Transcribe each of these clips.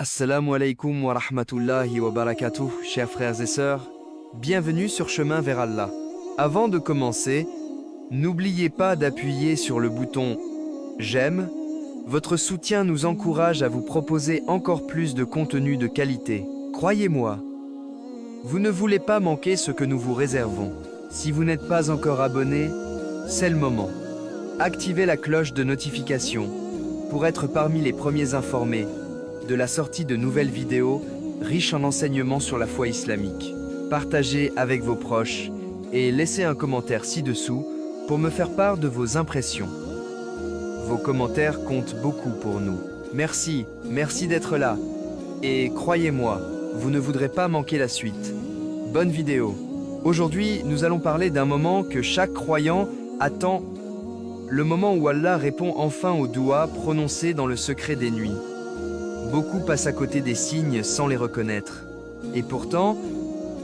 Assalamu alaikum wa rahmatullahi wa barakatuh, chers frères et sœurs. Bienvenue sur Chemin vers Allah. Avant de commencer, n'oubliez pas d'appuyer sur le bouton j'aime. Votre soutien nous encourage à vous proposer encore plus de contenu de qualité. Croyez-moi, vous ne voulez pas manquer ce que nous vous réservons. Si vous n'êtes pas encore abonné, c'est le moment. Activez la cloche de notification pour être parmi les premiers informés de la sortie de nouvelles vidéos riches en enseignements sur la foi islamique. Partagez avec vos proches et laissez un commentaire ci-dessous pour me faire part de vos impressions. Vos commentaires comptent beaucoup pour nous. Merci d'être là. Et croyez-moi, vous ne voudrez pas manquer la suite. Bonne vidéo. Aujourd'hui, nous allons parler d'un moment que chaque croyant attend, le moment où Allah répond enfin aux doigts prononcés dans le secret des nuits. Beaucoup passent à côté des signes sans les reconnaître. Et pourtant,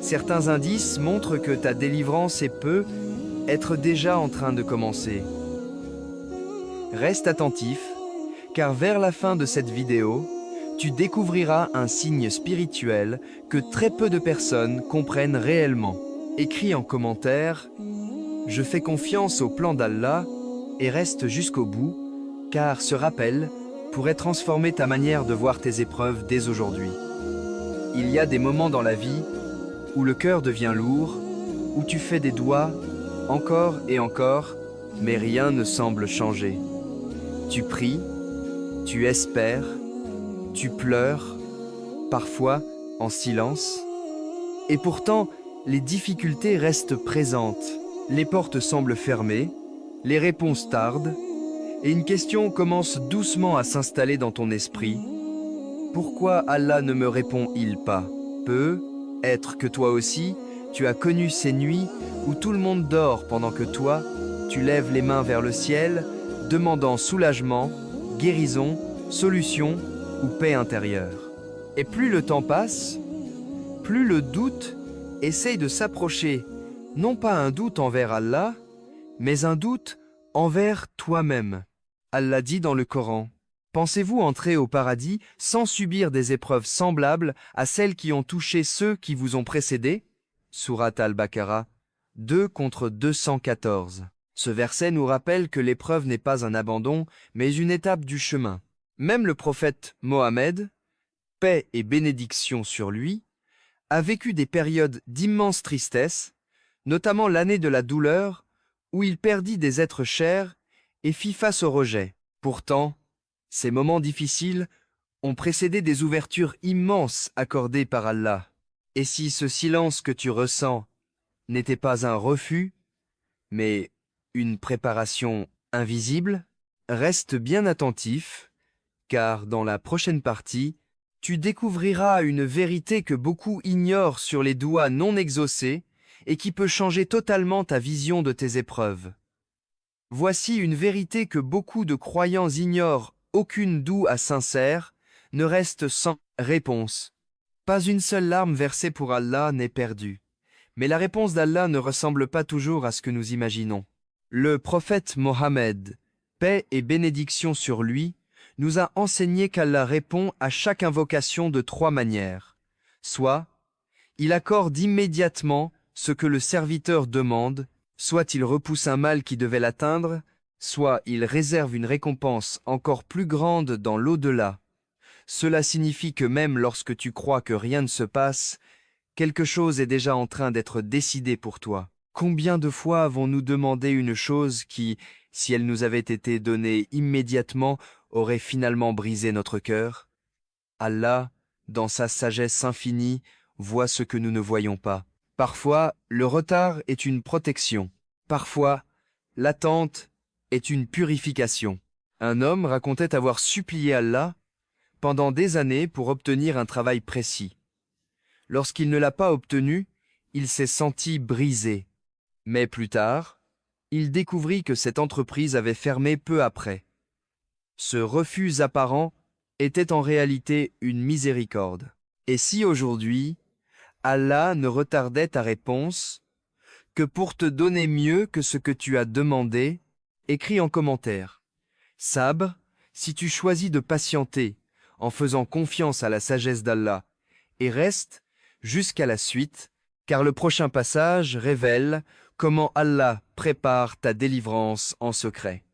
certains indices montrent que ta délivrance peut être déjà en train de commencer. Reste attentif, car vers la fin de cette vidéo, tu découvriras un signe spirituel que très peu de personnes comprennent réellement. Écris en commentaire « Je fais confiance au plan d'Allah et reste jusqu'au bout, car ce rappel pourrait transformer ta manière de voir tes épreuves dès aujourd'hui. » Il y a des moments dans la vie où le cœur devient lourd, où tu fais des doigts, encore et encore, mais rien ne semble changer. Tu pries, tu espères, tu pleures, parfois en silence. Et pourtant, les difficultés restent présentes. Les portes semblent fermées, les réponses tardent, et une question commence doucement à s'installer dans ton esprit. Pourquoi Allah ne me répond-il pas? Peut-être que toi aussi, tu as connu ces nuits où tout le monde dort pendant que toi, tu lèves les mains vers le ciel, demandant soulagement, guérison, solution ou paix intérieure. Et plus le temps passe, plus le doute essaye de s'approcher, non pas un doute envers Allah, mais un doute envers toi-même. Allah dit dans le Coran, « Pensez-vous entrer au paradis sans subir des épreuves semblables à celles qui ont touché ceux qui vous ont précédés » Sourate Al-Baqarah 2 contre 214. Ce verset nous rappelle que l'épreuve n'est pas un abandon, mais une étape du chemin. Même le prophète Mohammed, paix et bénédiction sur lui, a vécu des périodes d'immense tristesse, notamment l'année de la douleur, où il perdit des êtres chers et fit face au rejet. Pourtant, ces moments difficiles ont précédé des ouvertures immenses accordées par Allah. Et si ce silence que tu ressens n'était pas un refus, mais une préparation invisible, reste bien attentif, car dans la prochaine partie, tu découvriras une vérité que beaucoup ignorent sur les doigts non exaucés et qui peut changer totalement ta vision de tes épreuves. Voici une vérité que beaucoup de croyants ignorent, aucune doua sincère ne reste sans réponse. Pas une seule larme versée pour Allah n'est perdue. Mais la réponse d'Allah ne ressemble pas toujours à ce que nous imaginons. Le prophète Mohammed, paix et bénédiction sur lui, nous a enseigné qu'Allah répond à chaque invocation de 3 manières. Soit, il accorde immédiatement ce que le serviteur demande, soit il repousse un mal qui devait l'atteindre, soit il réserve une récompense encore plus grande dans l'au-delà. Cela signifie que même lorsque tu crois que rien ne se passe, quelque chose est déjà en train d'être décidé pour toi. Combien de fois avons-nous demandé une chose qui, si elle nous avait été donnée immédiatement, aurait finalement brisé notre cœur? Allah, dans sa sagesse infinie, voit ce que nous ne voyons pas. Parfois, le retard est une protection. Parfois, l'attente est une purification. Un homme racontait avoir supplié Allah pendant des années pour obtenir un travail précis. Lorsqu'il ne l'a pas obtenu, il s'est senti brisé. Mais plus tard, il découvrit que cette entreprise avait fermé peu après. Ce refus apparent était en réalité une miséricorde. Et si aujourd'hui, Allah ne retardait ta réponse que pour te donner mieux que ce que tu as demandé, écris en commentaire. Sabre, si tu choisis de patienter, en faisant confiance à la sagesse d'Allah, et reste jusqu'à la suite, car le prochain passage révèle comment Allah prépare ta délivrance en secret.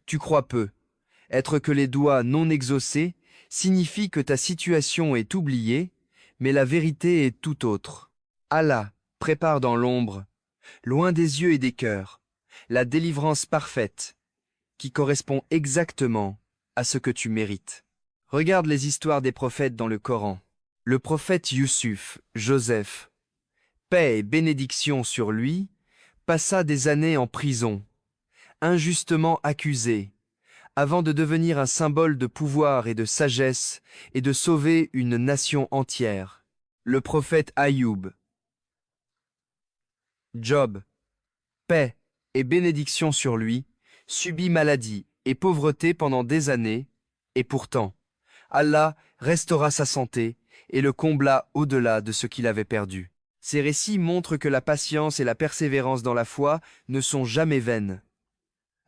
Tu crois peu. Être que les doigts non exaucés signifie que ta situation est oubliée, mais la vérité est tout autre. Allah prépare dans l'ombre, loin des yeux et des cœurs, la délivrance parfaite, qui correspond exactement à ce que tu mérites. Regarde les histoires des prophètes dans le Coran. Le prophète Yusuf, Joseph, paix et bénédiction sur lui, passa des années en prison, injustement accusé, avant de devenir un symbole de pouvoir et de sagesse et de sauver une nation entière. Le prophète Ayoub, Job, paix et bénédiction sur lui, subit maladie et pauvreté pendant des années, et pourtant, Allah restaura sa santé et le combla au-delà de ce qu'il avait perdu. Ces récits montrent que la patience et la persévérance dans la foi ne sont jamais vaines.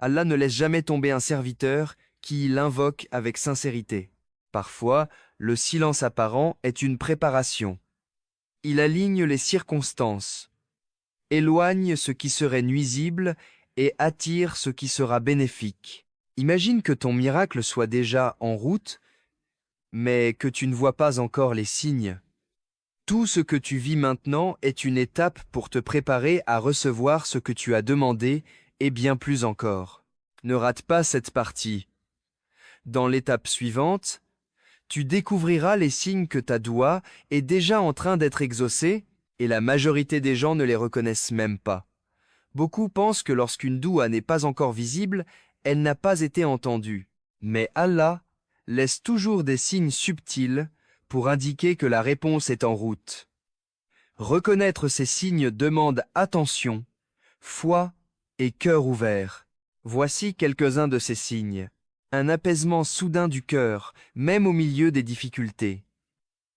Allah ne laisse jamais tomber un serviteur qui l'invoque avec sincérité. Parfois, le silence apparent est une préparation. Il aligne les circonstances, éloigne ce qui serait nuisible et attire ce qui sera bénéfique. Imagine que ton miracle soit déjà en route, mais que tu ne vois pas encore les signes. Tout ce que tu vis maintenant est une étape pour te préparer à recevoir ce que tu as demandé et bien plus encore. Ne rate pas cette partie. Dans l'étape suivante, tu découvriras les signes que ta doua est déjà en train d'être exaucée et la majorité des gens ne les reconnaissent même pas. Beaucoup pensent que lorsqu'une doua n'est pas encore visible, elle n'a pas été entendue. Mais Allah laisse toujours des signes subtils pour indiquer que la réponse est en route. Reconnaître ces signes demande attention, foi et cœur ouvert. Voici quelques-uns de ces signes. Un apaisement soudain du cœur, même au milieu des difficultés.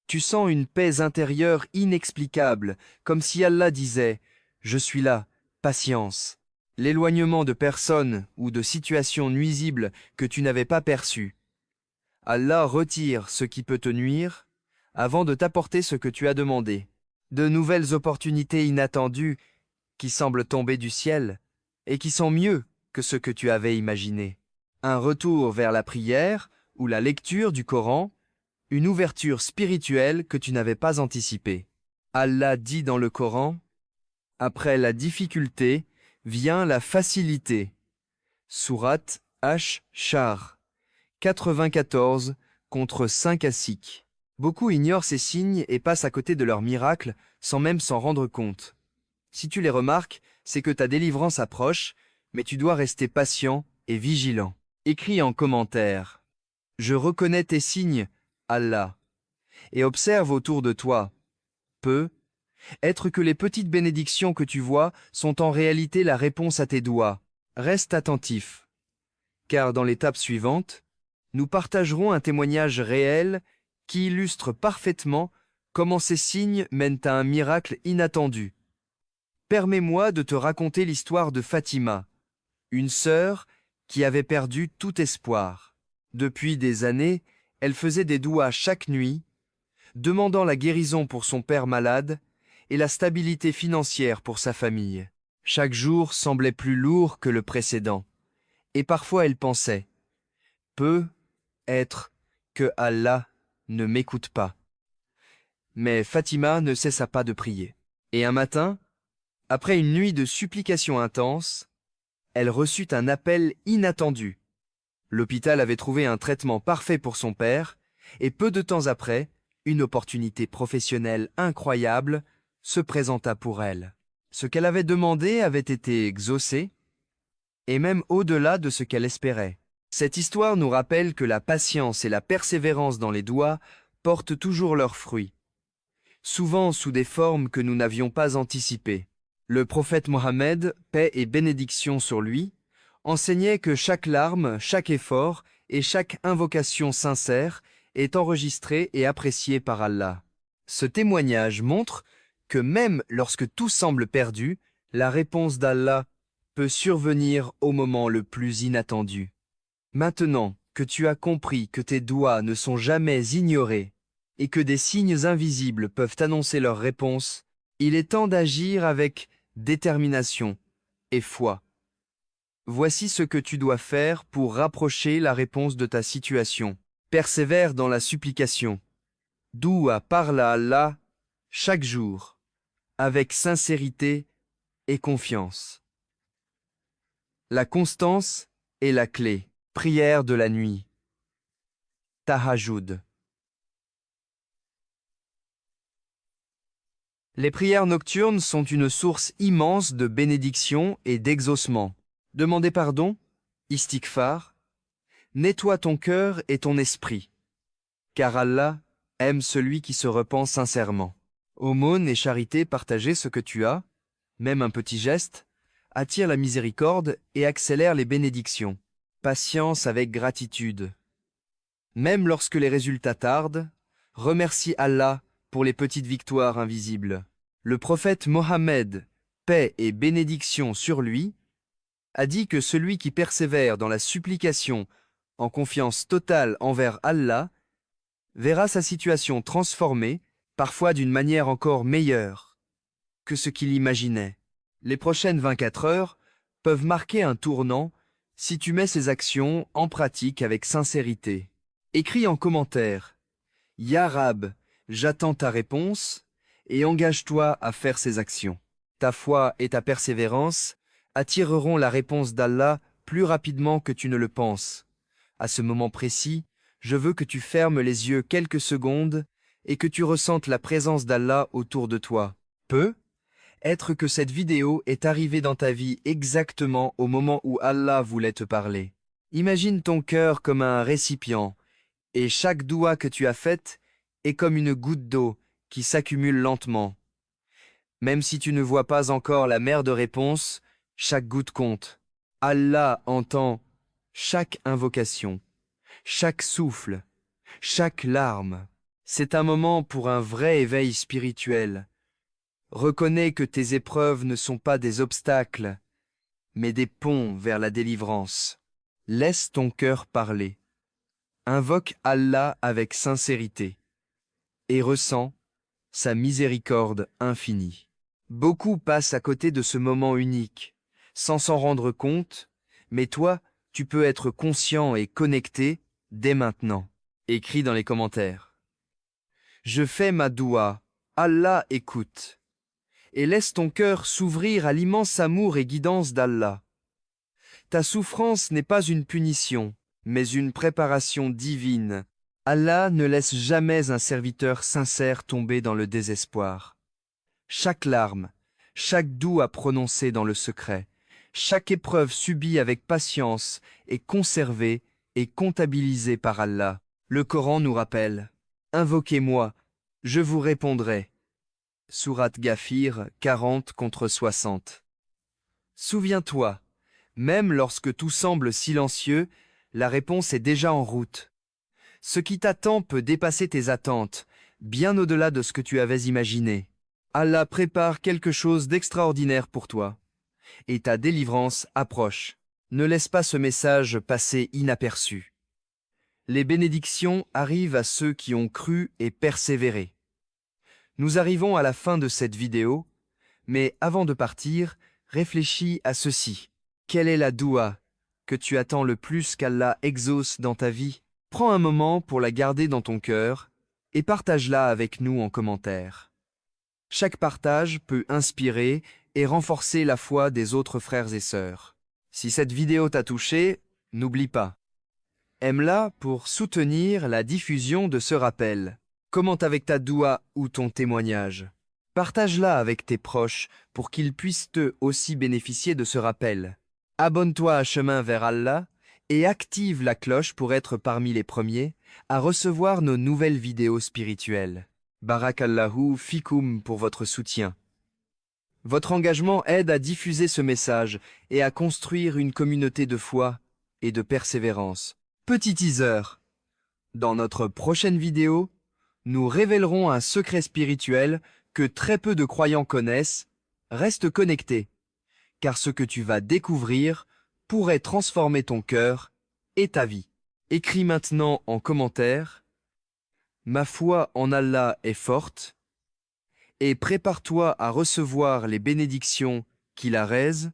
Tu sens une paix intérieure inexplicable, comme si Allah disait « Je suis là, patience ». L'éloignement de personnes ou de situations nuisibles que tu n'avais pas perçues. Allah retire ce qui peut te nuire avant de t'apporter ce que tu as demandé. De nouvelles opportunités inattendues qui semblent tomber du ciel et qui sont mieux que ce que tu avais imaginé. Un retour vers la prière ou la lecture du Coran, une ouverture spirituelle que tu n'avais pas anticipée. Allah dit dans le Coran, « Après la difficulté vient la facilité. » Sourate Ash-Shar 94 contre 5 à 6. Beaucoup ignorent ces signes et passent à côté de leurs miracles sans même s'en rendre compte. Si tu les remarques, c'est que ta délivrance approche, mais tu dois rester patient et vigilant. Écris en commentaire « Je reconnais tes signes, Allah » et observe autour de toi. Être que les petites bénédictions que tu vois sont en réalité la réponse à tes doigts. Reste attentif, car dans l'étape suivante, nous partagerons un témoignage réel qui illustre parfaitement comment ces signes mènent à un miracle inattendu. Permets-moi de te raconter l'histoire de Fatima, une sœur qui avait perdu tout espoir. Depuis des années, elle faisait des douas chaque nuit, demandant la guérison pour son père malade et la stabilité financière pour sa famille. Chaque jour semblait plus lourd que le précédent, et parfois elle pensait « Peut être que Allah ne m'écoute pas ». Mais Fatima ne cessa pas de prier. Et un matin, après une nuit de supplications intenses, elle reçut un appel inattendu. L'hôpital avait trouvé un traitement parfait pour son père, et peu de temps après, une opportunité professionnelle incroyable se présenta pour elle. Ce qu'elle avait demandé avait été exaucé, et même au-delà de ce qu'elle espérait. Cette histoire nous rappelle que la patience et la persévérance dans les doigts portent toujours leurs fruits, souvent sous des formes que nous n'avions pas anticipées. Le prophète Mohammed, paix et bénédiction sur lui, enseignait que chaque larme, chaque effort et chaque invocation sincère est enregistrée et appréciée par Allah. Ce témoignage montre que même lorsque tout semble perdu, la réponse d'Allah peut survenir au moment le plus inattendu. Maintenant que que tu as compris que tes doigts ne sont jamais ignorés et que des signes invisibles peuvent annoncer leur réponse, il est temps d'agir avec détermination et foi. Voici ce que tu dois faire pour rapprocher la réponse de ta situation. Persévère dans la supplication. Doua parle à Allah chaque jour, avec sincérité et confiance. La constance est la clé. Prière de la nuit. Tahajjud. Les prières nocturnes sont une source immense de bénédiction et d'exaucement. Demander pardon, istighfar, nettoie ton cœur et ton esprit, car Allah aime celui qui se repent sincèrement. Aumône et charité, partager ce que tu as, même un petit geste, attire la miséricorde et accélère les bénédictions. Patience avec gratitude. Même lorsque les résultats tardent, remercie Allah pour les petites victoires invisibles. Le prophète Mohammed, paix et bénédiction sur lui, a dit que celui qui persévère dans la supplication en confiance totale envers Allah verra sa situation transformée, parfois d'une manière encore meilleure que ce qu'il imaginait. Les prochaines 24 heures peuvent marquer un tournant si tu mets ces actions en pratique avec sincérité. Écris en commentaire « Ya Rab, j'attends ta réponse » et engage-toi à faire ces actions. Ta foi et ta persévérance attireront la réponse d'Allah plus rapidement que tu ne le penses. À ce moment précis, je veux que tu fermes les yeux quelques secondes et que tu ressentes la présence d'Allah autour de toi. Être que cette vidéo est arrivée dans ta vie exactement au moment où Allah voulait te parler. Imagine ton cœur comme un récipient, et chaque doua que tu as faite est comme une goutte d'eau qui s'accumule lentement. Même si tu ne vois pas encore la mer de réponse, chaque goutte compte. Allah entend chaque invocation, chaque souffle, chaque larme. C'est un moment pour un vrai éveil spirituel. Reconnais que tes épreuves ne sont pas des obstacles, mais des ponts vers la délivrance. Laisse ton cœur parler. Invoque Allah avec sincérité et ressens sa miséricorde infinie. Beaucoup passent à côté de ce moment unique, sans s'en rendre compte, mais toi, tu peux être conscient et connecté dès maintenant. Écris dans les commentaires. Je fais ma doua, Allah écoute. Et laisse ton cœur s'ouvrir à l'immense amour et guidance d'Allah. Ta souffrance n'est pas une punition, mais une préparation divine. Allah ne laisse jamais un serviteur sincère tomber dans le désespoir. Chaque larme, chaque doua prononcé dans le secret, chaque épreuve subie avec patience est conservée et comptabilisée par Allah. Le Coran nous rappelle « Invoquez-moi, je vous répondrai ». Sourate Ghafir 40-60. Souviens-toi, même lorsque tout semble silencieux, la réponse est déjà en route. Ce qui t'attend peut dépasser tes attentes, bien au-delà de ce que tu avais imaginé. Allah prépare quelque chose d'extraordinaire pour toi, et ta délivrance approche. Ne laisse pas ce message passer inaperçu. Les bénédictions arrivent à ceux qui ont cru et persévéré. Nous arrivons à la fin de cette vidéo, mais avant de partir, réfléchis à ceci. Quelle est la doua que tu attends le plus qu'Allah exauce dans ta vie? Prends un moment pour la garder dans ton cœur et partage-la avec nous en commentaire. Chaque partage peut inspirer et renforcer la foi des autres frères et sœurs. Si cette vidéo t'a touché, n'oublie pas. Aime-la pour soutenir la diffusion de ce rappel. Commente avec ta doua ou ton témoignage. Partage-la avec tes proches pour qu'ils puissent eux aussi bénéficier de ce rappel. Abonne-toi à Chemin vers Allah et active la cloche pour être parmi les premiers à recevoir nos nouvelles vidéos spirituelles. Barakallahu fikoum pour votre soutien. Votre engagement aide à diffuser ce message et à construire une communauté de foi et de persévérance. Petit teaser. Dans notre prochaine vidéo, nous révélerons un secret spirituel que très peu de croyants connaissent. Reste connecté, car ce que tu vas découvrir pourrait transformer ton cœur et ta vie. Écris maintenant en commentaire « Ma foi en Allah est forte » et prépare-toi à recevoir les bénédictions qui la raisent